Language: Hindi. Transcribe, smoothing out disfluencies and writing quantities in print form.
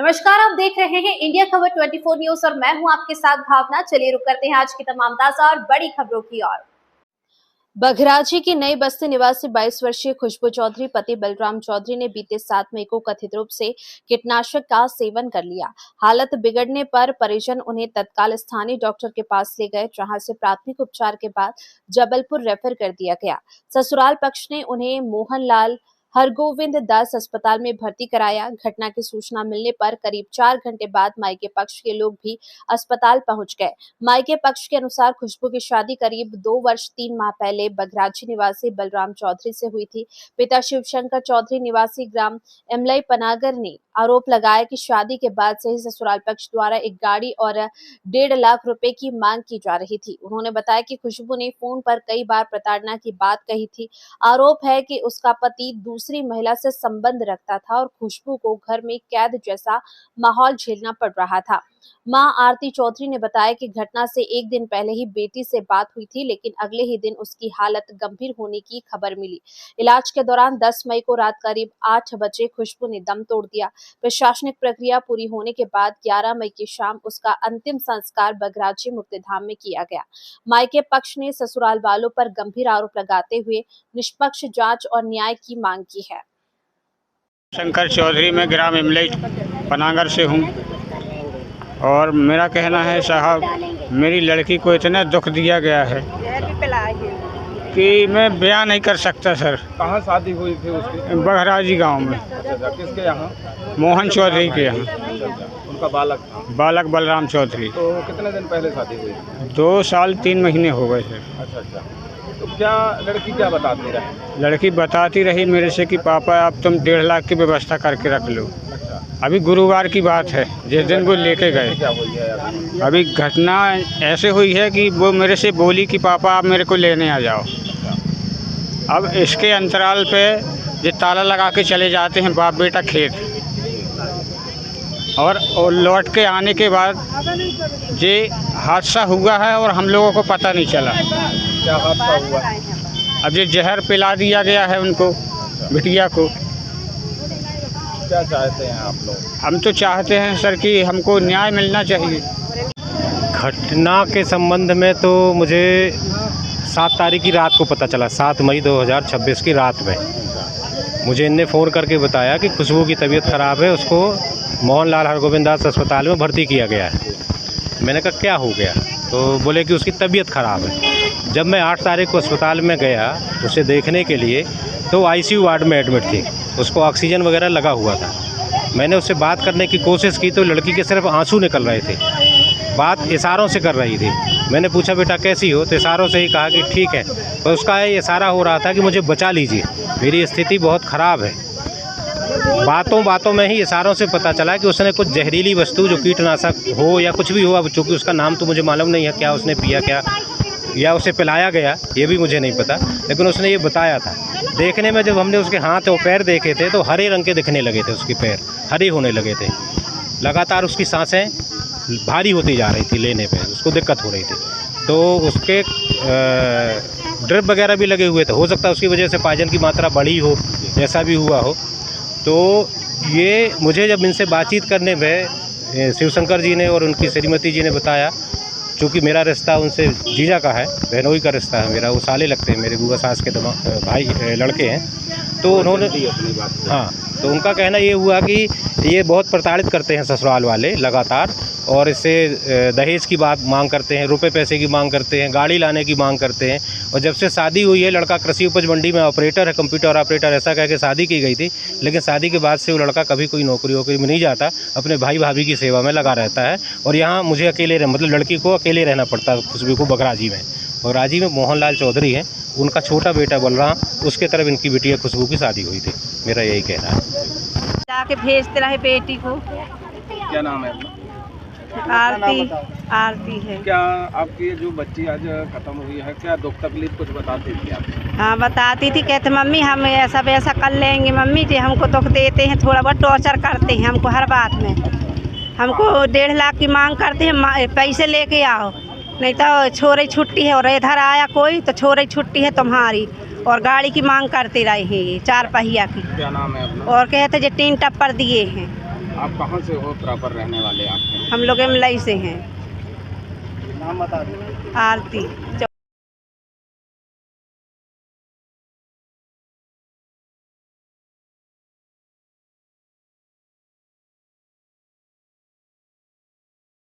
नमस्कार, आप देख रहे हैं इंडिया खबर 24 न्यूज और मैं हूं आपके साथ भावना। चलिए रुक करते हैं आज की तमाम ताजा और बड़ी खबरों की ओर। बघराजी की नई बस्ती निवासी 22 वर्षीय खुशबू चौधरी पति बलराम चौधरी ने बीते 7 मई को कथित रूप से कीटनाशक का सेवन कर लिया। हालत बिगड़ने पर परिजन उन्हें तत्काल स्थानीय डॉक्टर के पास ले गए, जहां से प्राथमिक उपचार के बाद जबलपुर रेफर कर दिया गया। ससुराल पक्ष ने उन्हें मोहनलाल हरगोविंद दास अस्पताल में भर्ती कराया। घटना की सूचना मिलने पर करीब 4 घंटे बाद मायके पक्ष के लोग भी अस्पताल पहुंच गए। मायके पक्ष के अनुसार खुशबू की शादी करीब 2 वर्ष 3 माह पहले बघराजी निवासी बलराम चौधरी से हुई थी। पिता शिवशंकर चौधरी निवासी ग्राम इमलई पनागर ने आरोप लगाया कि शादी के बाद से ही ससुराल पक्ष द्वारा एक गाड़ी और 1.5 लाख रुपए की मांग की जा रही थी। उन्होंने बताया कि खुशबू ने फोन पर कई बार प्रताड़ना की बात कही थी। आरोप है कि उसका पति दूसरी महिला से संबंध रखता था और खुशबू को घर में कैद जैसा माहौल झेलना पड़ रहा था। मां आरती चौधरी ने बताया कि घटना से एक दिन पहले ही बेटी से बात हुई थी, लेकिन अगले ही दिन उसकी हालत गंभीर होने की खबर मिली। इलाज के दौरान 10 मई को रात करीब 8 बजे खुशबू ने दम तोड़ दिया। प्रशासनिक प्रक्रिया पूरी होने के बाद 11 मई की शाम उसका अंतिम संस्कार बघराजी मुक्तिधाम में किया गया। मायके पक्ष ने ससुराल वालों पर गंभीर आरोप लगाते हुए निष्पक्ष जांच और न्याय की मांग की है। शंकर चौधरी, मैं ग्राम इमलई पनागर से हूँ और मेरा कहना है साहब, मेरी लड़की को इतना दुख दिया गया है कि मैं बयान नहीं कर सकता सर। कहाँ शादी हुई थी उसकी? बघराजी गांव में। किसके यहाँ? मोहन चौधरी के यहाँ। उनका बालक था? बालक बलराम चौधरी। तो कितने दिन पहले शादी हुई? 2 साल 3 महीने हो गए सर। अच्छा। तो क्या लड़की क्या बताती रही? लड़की बताती रही मेरे से कि पापा अब तुम 1.5 लाख की व्यवस्था करके रख लो। अभी गुरुवार की बात है, जिस दिन वो लेके गए। क्या हुई है अभी घटना ऐसे हुई है कि वो मेरे से बोली कि पापा आप मेरे को लेने आ जाओ। अब इसके अंतराल पे ये ताला लगा के चले जाते हैं बाप बेटा खेत, और लौट के आने के बाद ये हादसा हुआ है और हम लोगों को पता नहीं चला। क्या हादसा हुआ? अब ये जहर पिला दिया गया है उनको, बिटिया को। क्या चाहते हैं आप लोग? हम तो चाहते हैं सर कि हमको न्याय मिलना चाहिए। घटना के संबंध में तो मुझे 7 तारीख की रात को पता चला, 7 मई 2026 की रात में मुझे इनने फ़ोन करके बताया कि खुशबू की तबीयत ख़राब है, उसको मोहनलाल हरगोविंद दास अस्पताल में भर्ती किया गया है। मैंने कहा क्या हो गया? तो बोले कि उसकी तबीयत ख़राब है। जब मैं 8 तारीख को अस्पताल में गया उसे देखने के लिए, तो आईसीयू वार्ड में एडमिट थी, उसको ऑक्सीजन वगैरह लगा हुआ था। मैंने उससे बात करने की कोशिश की तो लड़की के सिर्फ आंसू निकल रहे थे, बात इशारों से कर रही थी। मैंने पूछा बेटा कैसी हो, तो इशारों से ही कहा कि ठीक है। तो उसका ये इशारा हो रहा था कि मुझे बचा लीजिए, मेरी स्थिति बहुत ख़राब है। बातों में ही इशारों से पता चला कि उसने कुछ जहरीली वस्तु, जो कीटनाशक हो या कुछ भी हो, अब चूँकि उसका नाम तो मुझे मालूम नहीं है, क्या उसने पिया क्या या उसे पिलाया गया ये भी मुझे नहीं पता, लेकिन उसने ये बताया था। देखने में जब हमने उसके हाथ और पैर देखे थे तो हरे रंग के दिखने लगे थे, उसके पैर हरे होने लगे थे। लगातार उसकी सांसें भारी होती जा रही थी, लेने पे उसको दिक्कत हो रही थी। तो उसके ड्रिप वगैरह भी लगे हुए थे, हो सकता है उसकी वजह से पायजन की मात्रा बढ़ी हो, ऐसा भी हुआ हो। तो ये मुझे जब इनसे बातचीत करने में शिवशंकर जी ने और उनकी श्रीमती जी ने बताया, चूँकि मेरा रिश्ता उनसे जीजा का है, बहनोई का रिश्ता है मेरा, वो साले लगते हैं, मेरे बुआ सास के भाई लड़के हैं। तो उन्होंने हाँ, तो उनका कहना ये हुआ कि ये बहुत प्रताड़ित करते हैं ससुराल वाले लगातार, और इससे दहेज की बात मांग करते हैं, रुपए पैसे की मांग करते हैं, गाड़ी लाने की मांग करते हैं। और जब से शादी हुई है, लड़का कृषि उपज मंडी में ऑपरेटर है, कंप्यूटर ऑपरेटर, ऐसा कह के शादी की गई थी। लेकिन शादी के बाद से वो लड़का कभी कोई नौकरी में नहीं जाता, अपने भाई भाभी की सेवा में लगा रहता है। और यहाँ मुझे अकेले मतलब लड़की को अकेले रहना पड़ता है खुशबू को बघराजी में। बघराजी में मोहनलाल चौधरी हैं, उनका छोटा बेटा बलराम, उसके तरफ इनकी बेटिया खुशबू की शादी हुई थी। मेरा यही कहना है। जाके भेजते रहे बेटी को। क्या नाम है आपका? आरती है। क्या आपकी जो बच्ची आज खत्म हुई है, क्या दुख तकलीफ कुछ बताती थी आप? हाँ बताती थी, कहते मम्मी हम ऐसा वैसा कर लेंगे, मम्मी जी हमको दुख देते हैं, थोड़ा बहुत टॉर्चर करते हैं हमको हर बात में। हमको 1.5 लाख की मांग करते हैं, पैसे लेके आओ, नहीं तो छोरी छुट्टी है, और इधर आया कोई तो छोरी छुट्टी है तुम्हारी, और गाड़ी की मांग करते रहे हैं 4 पहिया की। क्या नाम है अपना? और कहते जो 3 टप्पर दिए हैं। आप कहाँ से हो, प्रॉपर रहने वाले आपके? हम लोग एमलाई से हैं। नाम बता दो। आरती